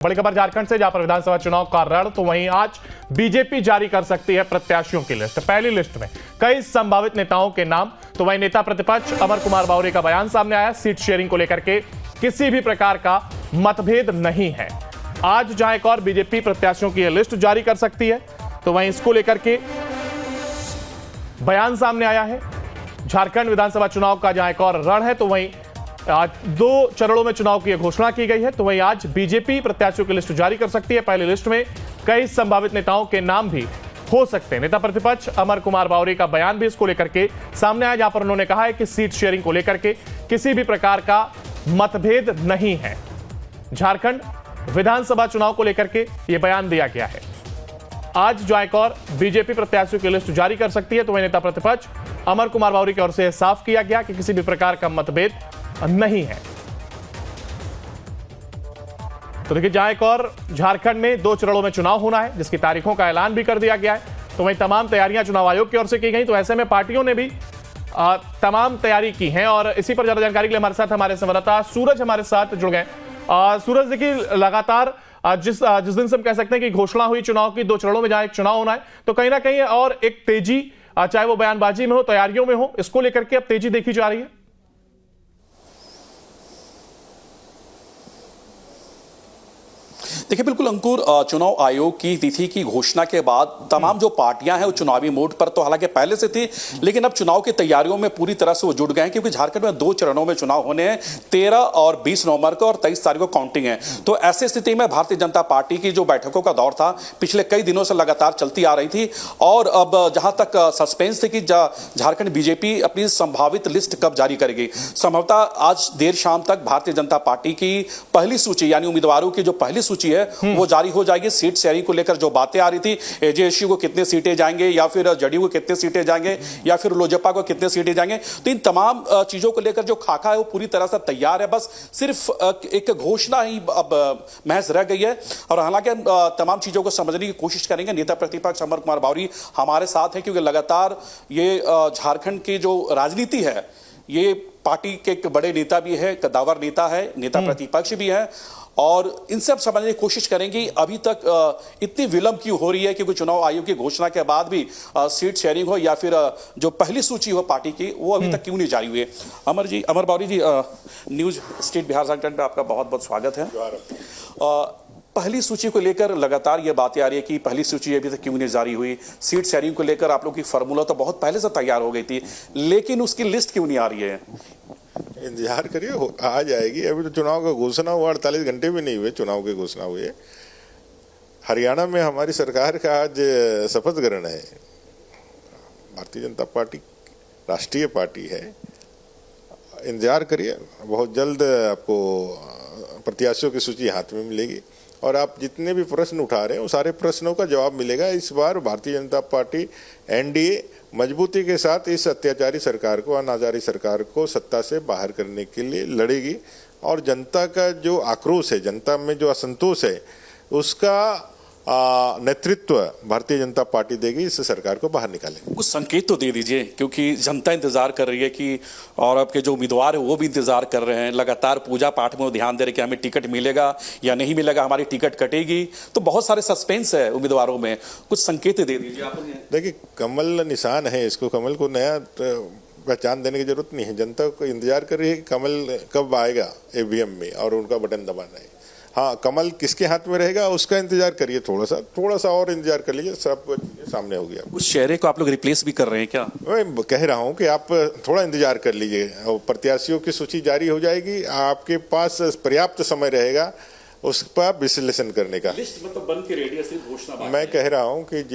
बड़ी खबर झारखंड से, जहां पर विधानसभा चुनाव का रण तो वहीं आज बीजेपी जारी कर सकती है प्रत्याशियों की लिस्ट। पहली लिस्ट में कई संभावित नेताओं के नाम, तो वहीं नेता प्रतिपक्ष अमर कुमार बावरी का बयान सामने आया। सीट शेयरिंग को लेकर के किसी भी प्रकार का मतभेद नहीं है। आज जहां एक और बीजेपी प्रत्याशियों की लिस्ट जारी कर सकती है, तो वहीं इसको लेकर के बयान सामने आया है। झारखंड विधानसभा चुनाव का जहां एक और रण है, तो वहीं आज 2 चरणों में चुनाव की घोषणा की गई है। तो वहीं आज बीजेपी प्रत्याशियों की लिस्ट जारी कर सकती है। पहली लिस्ट में कई संभावित नेताओं के नाम भी हो सकते हैं। नेता प्रतिपक्ष अमर कुमार बावरी का बयान भी इसको लेकर के सामने आया, जहां पर उन्होंने कहा है कि सीट शेयरिंग को लेकर के किसी भी प्रकार का मतभेद नहीं है। झारखंड विधानसभा चुनाव को लेकर के यह बयान दिया गया है। आज जो एक और बीजेपी प्रत्याशियों की लिस्ट जारी कर सकती है, तो वही नेता प्रतिपक्ष अमर कुमार बावरी की ओर से साफ किया गया कि किसी भी प्रकार का मतभेद नहीं है। तो देखिए, जहां एक और झारखंड में 2 चरणों में चुनाव होना है, जिसकी तारीखों का ऐलान भी कर दिया गया है। तो वहीं तमाम तैयारियां चुनाव आयोग की ओर से की गई। तो ऐसे में पार्टियों ने भी तमाम तैयारी की है। और इसी पर ज्यादा जानकारी के लिए हमारे साथ हमारे संवाददाता सूरज हमारे साथ जुड़ गए। सूरज, देखिए, लगातार जिस दिन से हम कह सकते हैं कि घोषणा हुई चुनाव की, 2 चरणों में जहां एक चुनाव होना है, तो कहीं ना कहीं और एक तेजी, चाहे वो बयानबाजी में हो, तैयारियों में हो, इसको लेकर के अब तेजी देखी जा रही है। देखिए, बिल्कुल अंकुर, चुनाव आयोग की तिथि की घोषणा के बाद तमाम जो पार्टियां हैं वो चुनावी मोड पर तो हालांकि पहले से थी, लेकिन अब चुनाव की तैयारियों में पूरी तरह से वो जुट गए हैं, क्योंकि झारखंड में 2 चरणों में चुनाव होने हैं, 13 और 20 नवंबर को, और 23 तारीख को काउंटिंग है। तो ऐसी स्थिति में भारतीय जनता पार्टी की जो बैठकों का दौर था पिछले कई दिनों से लगातार चलती आ रही थी। और अब जहां तक सस्पेंस थी कि झारखंड बीजेपी अपनी संभावित लिस्ट कब जारी करेगी, संभवतः आज देर शाम तक भारतीय जनता पार्टी की पहली सूची, यानी उम्मीदवारों की जो पहली सूची है वो जारी हो जाएगी। सीट शेयरिंग को लेकर जो बातें आ रही थी, एजेएसयू को कितने सीटें जाएंगे, या फिर जदयू को कितने सीटें जाएंगे, या फिर लोजपा को कितने सीटें जाएंगे, तो इन तमाम चीजों को लेकर जो खाका है वो पूरी तरह से तैयार है। बस सिर्फ एक घोषणा ही अब महज रह गई है। और हालांकि तमाम चीजों को समझने की कोशिश करेंगे। नेता प्रतिपक्ष अमर कुमार बावरी हमारे साथ है, क्योंकि लगातार ये झारखंड की जो राजनीति है, ये पार्टी के एक बड़े नेता भी है, कद्दावर नेता है, नेता प्रतिपक्ष भी है, और इनसे अब समझने की कोशिश करेंगे अभी तक इतनी विलंब क्यों हो रही है, क्योंकि चुनाव आयोग की घोषणा के बाद भी सीट शेयरिंग हो या फिर जो पहली सूची हो पार्टी की, वो अभी तक क्यों नहीं जारी हुई है। अमर बावरी जी, न्यूज स्टेट बिहार झारखंड पे आपका बहुत बहुत स्वागत है। पहली सूची को लेकर लगातार ये बातें आ रही है कि पहली सूची अभी तक क्यों नहीं जारी हुई। सीट शेयरिंग को लेकर आप लोग की फार्मूला तो बहुत पहले से तैयार हो गई थी, लेकिन उसकी लिस्ट क्यों नहीं आ रही है? इंतजार करिए, आ जाएगी। अभी तो चुनाव का घोषणा हुआ, 48 घंटे भी नहीं हुए चुनाव की घोषणा हुई है। हरियाणा में हमारी सरकार का आज शपथ ग्रहण है। भारतीय जनता पार्टी राष्ट्रीय पार्टी है। इंतजार करिए, बहुत जल्द आपको प्रत्याशियों की सूची हाथ में मिलेगी, और आप जितने भी प्रश्न उठा रहे हैं वो सारे प्रश्नों का जवाब मिलेगा। इस बार भारतीय जनता पार्टी एनडीए मजबूती के साथ इस अत्याचारी सरकार को, अनाचारी सरकार को सत्ता से बाहर करने के लिए लड़ेगी। और जनता का जो आक्रोश है, जनता में जो असंतोष है, उसका नेतृत्व भारतीय जनता पार्टी देगी, इस सरकार को बाहर निकालेगी। कुछ संकेत तो दे दीजिए, क्योंकि जनता इंतजार कर रही है कि, और आपके जो उम्मीदवार है वो भी इंतजार कर रहे हैं, लगातार पूजा पाठ में वो ध्यान दे रहे कि हमें टिकट मिलेगा या नहीं मिलेगा, हमारी टिकट कटेगी। तो बहुत सारे सस्पेंस है उम्मीदवारों में, कुछ संकेत दे दीजिए आप। देखिए, कमल निशान है, इसको कमल को नया पहचान देने की जरूरत नहीं है। जनता को इंतजार कर रही है कि कमल कब आएगा ईवीएम में और उनका बटन दबाना है। हाँ, कमल किसके हाथ में रहेगा उसका इंतजार करिए, थोड़ा सा और इंतजार कर लीजिए, सब सामने हो गया। उस चेहरे को आप लोग रिप्लेस भी कर रहे हैं क्या? मैं कह रहा हूँ कि आप थोड़ा इंतजार कर लीजिए, प्रत्याशियों की सूची जारी हो जाएगी, आपके पास पर्याप्त समय रहेगा उस पर विश्लेषण करने का। लिस्ट मतलब बन के रेडी है, सिर्फ घोषणा। मैं कह रहा हूँ कि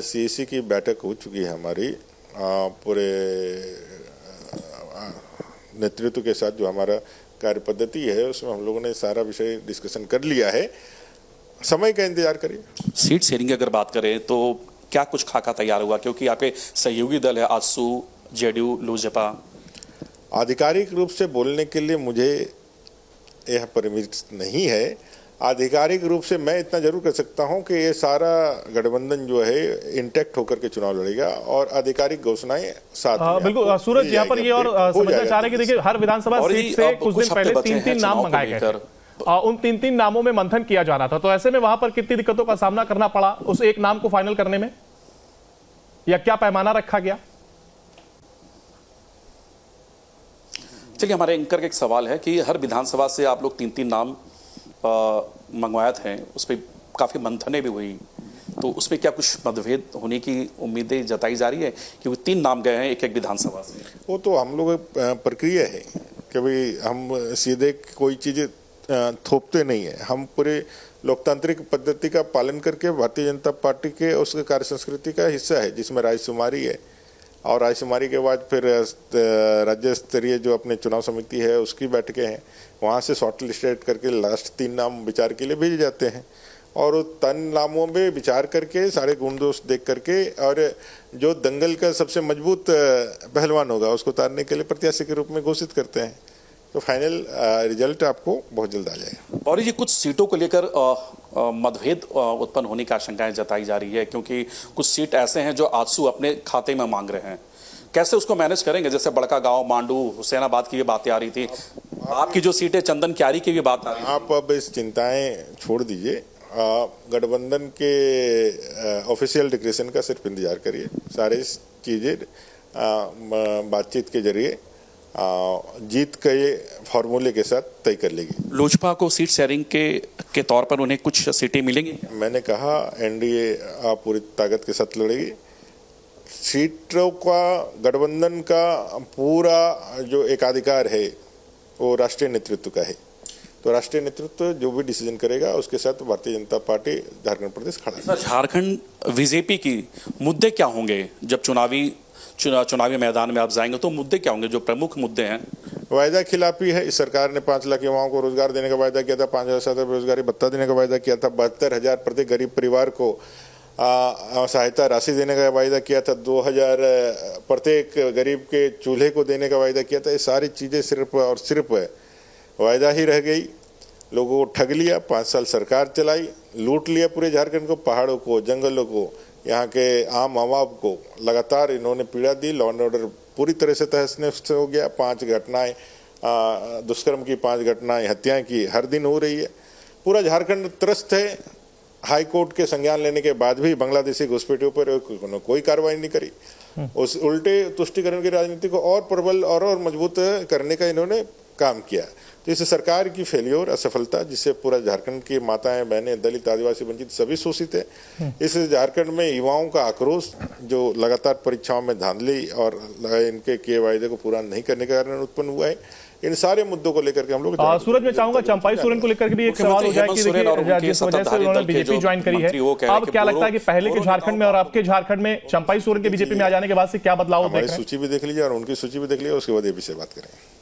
सीईसी की बैठक हो चुकी है हमारी, पूरे नेतृत्व के साथ जो हमारा कार्य पद्धति है उसमें हम लोगों ने सारा विषय डिस्कशन कर लिया है। समय का इंतजार करिए। सीट शेयरिंग की अगर बात करें तो क्या कुछ खाका तैयार हुआ, क्योंकि आपके सहयोगी दल है आजसू, जेडीयू, लोजपा? आधिकारिक रूप से बोलने के लिए मुझे यह परमिट नहीं है। आधिकारिक रूप से मैं इतना जरूर कर सकता हूं कि ये सारा गठबंधन जो है इंटैक्ट होकर के चुनाव लड़ेगा और आधिकारिक घोषणाएं साथ। बिल्कुल सूरज, यहाँ पर ये और समझना चाह रहे हैं कि देखिए हर विधानसभा सीट से कुछ दिन पहले 3-3 नाम मंगाए गए। उन 3 नामों में मंथन किया जाना था, तो ऐसे में वहां पर कितनी दिक्कतों का सामना करना पड़ा उस एक नाम को फाइनल करने में, या क्या पैमाना रखा गया? चलिए, हमारे एंकर का एक सवाल है कि हर विधानसभा से आप लोग 3 नाम मंगवाए थे, उस पर काफी मंथने भी हुई, तो उस पर क्या कुछ मतभेद होने की उम्मीदें जताई जा रही है? क्योंकि 3 नाम गए हैं एक विधानसभा से। वो तो हम लोग प्रक्रिया है कि भाई हम सीधे कोई चीज़ थोपते नहीं है, हम पूरे लोकतांत्रिक पद्धति का पालन करके भारतीय जनता पार्टी के उसके कार्य संस्कृति का हिस्सा है, जिसमें रायशुमारी है, और रायशुमारी के बाद फिर राज्य स्तरीय जो अपने चुनाव समिति है उसकी बैठकें हैं, वहाँ से शॉर्ट लिस्टेड करके लास्ट 3 नाम विचार के लिए भेजे जाते हैं, और 3 नामों में विचार करके सारे गुण दोष देख करके, और जो दंगल का सबसे मजबूत पहलवान होगा उसको उतारने के लिए प्रत्याशी के रूप में घोषित करते हैं। तो फाइनल रिजल्ट आपको बहुत जल्द आ जाएगा। और ये कुछ सीटों को लेकर मतभेद उत्पन्न होने की आशंकाएं जताई जा रही है, क्योंकि कुछ सीट ऐसे हैं जो आजसू अपने खाते में मांग रहे हैं, कैसे उसको मैनेज करेंगे? जैसे बड़का गांव, मांडू, हुसैनाबाद की भी बातें आ रही थी, आपकी जो सीटें चंदन क्यारी की भी बात आ रही है। आप अब इस चिंताएं छोड़ दीजिए, गठबंधन के ऑफिशियल डिक्लेरेशन का सिर्फ इंतजार करिए, सारी चीज़ें बातचीत के जरिए जीत के फॉर्मूले के साथ तय कर लेगी। लोजपा को सीट शेयरिंग के तौर पर उन्हें कुछ सीटें मिलेंगी? मैंने कहा एनडीए आप पूरी ताकत के साथ लड़ेगी। सीटों का गठबंधन का पूरा जो एकाधिकार है वो राष्ट्रीय नेतृत्व का है, तो राष्ट्रीय नेतृत्व जो भी डिसीजन करेगा उसके साथ भारतीय जनता पार्टी झारखंड प्रदेश खड़ा है। झारखंड बीजेपी की मुद्दे क्या होंगे जब चुनावी मैदान में आप जाएंगे, तो मुद्दे क्या होंगे जो प्रमुख मुद्दे हैं? वायदा खिलाफी है। इस सरकार ने 5 लाख युवाओं को रोजगार देने का वायदा किया था, 5,000 बेरोजगारी भत्ता देने का वायदा किया था, 72,000 प्रत्येक गरीब परिवार को सहायता राशि देने का वायदा किया था, 2,000 प्रत्येक गरीब के चूल्हे को देने का वायदा किया था। ये सारी चीज़ें सिर्फ और सिर्फ वायदा ही रह गई। लोगों को ठग लिया, 5 साल सरकार चलाई, लूट लिया पूरे झारखंड को, पहाड़ों को, जंगलों को, यहाँ के आम आवाम को लगातार इन्होंने पीड़ा दी। लॉ एंड ऑर्डर पूरी तरह से तहस नहस हो गया। 5 घटनाएं दुष्कर्म की, 5 घटनाएं हत्याएं की हर दिन हो रही है। पूरा झारखंड त्रस्त है। हाई कोर्ट के संज्ञान लेने के बाद भी बांग्लादेशी घुसपैठियों पर कोई कार्रवाई नहीं करी। उस उल्टे तुष्टिकरण की राजनीति को और प्रबल और मजबूत करने का इन्होंने काम किया। तो इस सरकार की फेलियर, असफलता, जिससे पूरा झारखंड की माताएं, बहनें, दलित, आदिवासी, वंचित सभी शोषित है। इस झारखंड में युवाओं का आक्रोश जो लगातार परीक्षाओं में धांधली और इनके किए वायदे को पूरा नहीं करने के कारण उत्पन्न हुआ है। इन सारे मुद्दों को लेकर के हम लोग सूरज, मैं चाहूंगा चंपाई सोरेन को लेकर के भी एक सवाल हो जाए कि देखिए जिस वजह से उन्होंने बीजेपी ज्वाइन करी है, अब क्या लगता है कि पहले के झारखंड में और आपके झारखंड में चंपाई सोरेन के बीजेपी में आ जाने के बाद से क्या बदलाव देख रहे हैं? सूची भी देख लीजिए और उनकी सूची भी देख लीजिए, उसके बाद ये विषय बात करेंगे।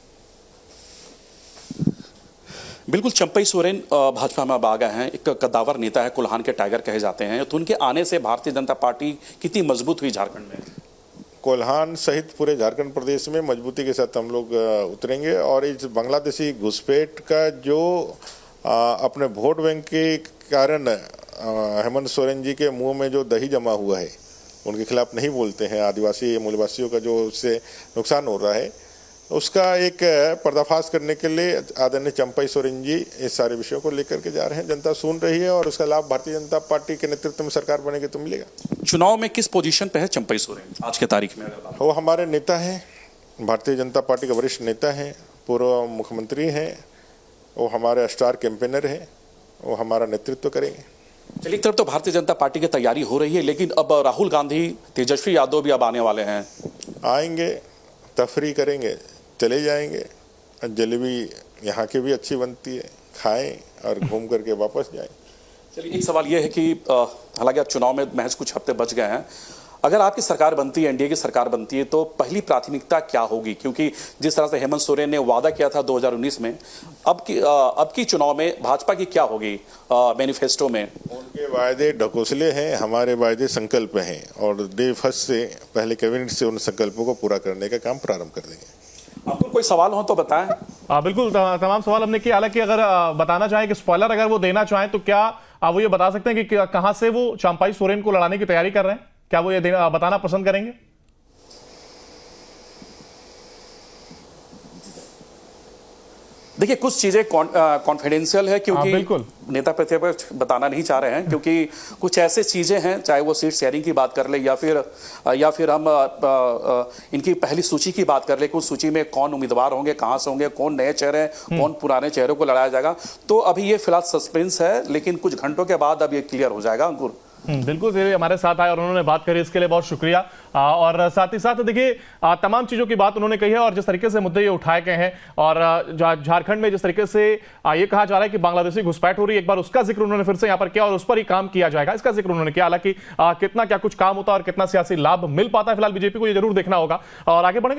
बिल्कुल, चंपाई सोरेन भाजपा में अब आ गए हैं, एक कद्दावर नेता है, कुल्हान के टाइगर कहे जाते हैं, तो उनके आने से भारतीय जनता पार्टी कितनी मजबूत हुई झारखंड में? कोल्हान सहित पूरे झारखंड प्रदेश में मजबूती के साथ हम लोग उतरेंगे, और इस बांग्लादेशी घुसपैठ का जो अपने वोट बैंक के कारण हेमंत सोरेन जी के मुंह में जो दही जमा हुआ है, उनके खिलाफ नहीं बोलते हैं, आदिवासी मूलवासियों का जो उससे नुकसान हो रहा है, उसका एक पर्दाफाश करने के लिए आदरणीय चंपाई सोरेन जी इस सारे विषयों को लेकर के जा रहे हैं। जनता सुन रही है और उसका लाभ भारतीय जनता पार्टी के नेतृत्व में सरकार बनेगी तो मिलेगा। चुनाव में किस पोजीशन पे है चंपाई सोरेन आज के तारीख में? वो हमारे नेता हैं, भारतीय जनता पार्टी के वरिष्ठ नेता हैं, पूर्व मुख्यमंत्री हैं, वो हमारे स्टार कैंपेनर हैं, वो हमारा नेतृत्व करेंगे। चलिए, एक तरफ तो भारतीय जनता पार्टी की तैयारी हो रही है, लेकिन अब राहुल गांधी, तेजस्वी यादव भी अब आने वाले हैं। आएंगे, तफरी करेंगे, चले जाएंगे। जलेबी यहाँ की भी अच्छी बनती है, खाएं और घूम करके वापस जाएं। चलिए, एक सवाल यह है कि हालांकि अब चुनाव में महज कुछ हफ्ते बच गए हैं, अगर आपकी सरकार बनती है, एनडीए की सरकार बनती है, तो पहली प्राथमिकता क्या होगी? क्योंकि जिस तरह से हेमंत सोरेन ने वादा किया था 2019 में, अब की चुनाव में भाजपा की क्या होगी मैनिफेस्टो में? उनके वायदे ढकोसले हैं, हमारे वायदे संकल्प हैं, और डे फर्स्ट से पहले कैबिनेट से उन संकल्पों को पूरा करने का काम प्रारंभ कर देंगे। आपको कोई सवाल हो तो बताएं। बिल्कुल, तमाम सवाल हमने किए। हालांकि अगर बताना चाहें कि स्पॉइलर अगर वो देना चाहें तो क्या वो ये बता सकते हैं कि कहां से वो चंपाई सोरेन को लड़ाने की तैयारी कर रहे हैं? क्या वो ये बताना पसंद करेंगे? देखिए कुछ चीजें कॉन्फिडेंशियल है, क्योंकि बिल्कुल नेता प्रतिपक्ष बताना नहीं चाह रहे हैं, क्योंकि कुछ ऐसे चीजें हैं, चाहे वो सीट शेयरिंग की बात कर ले या फिर हम इनकी पहली सूची की बात कर ले, कुछ सूची में कौन उम्मीदवार होंगे, कहां से होंगे, कौन नए चेहरे, कौन पुराने चेहरों को लड़ाया जाएगा। तो अभी ये फिलहाल सस्पेंस है, लेकिन कुछ घंटों के बाद अब ये क्लियर हो जाएगा। अंकुर बिल्कुल, ये हमारे साथ आए और उन्होंने बात करी, इसके लिए बहुत शुक्रिया। और साथ ही साथ देखिए तमाम चीजों की बात उन्होंने कही है और जिस तरीके से मुद्दे ये उठाए गए हैं और झारखंड में जिस तरीके से ये कहा जा रहा है कि बांग्लादेशी घुसपैठ हो रही है, एक बार उसका जिक्र उन्होंने फिर से यहाँ पर किया और उस पर ही काम किया जाएगा, इसका जिक्र उन्होंने किया। हालांकि कितना क्या कुछ काम होता है और कितना सियासी लाभ मिल पाता है, फिलहाल बीजेपी को ये जरूर देखना होगा और आगे बढ़ेंगे।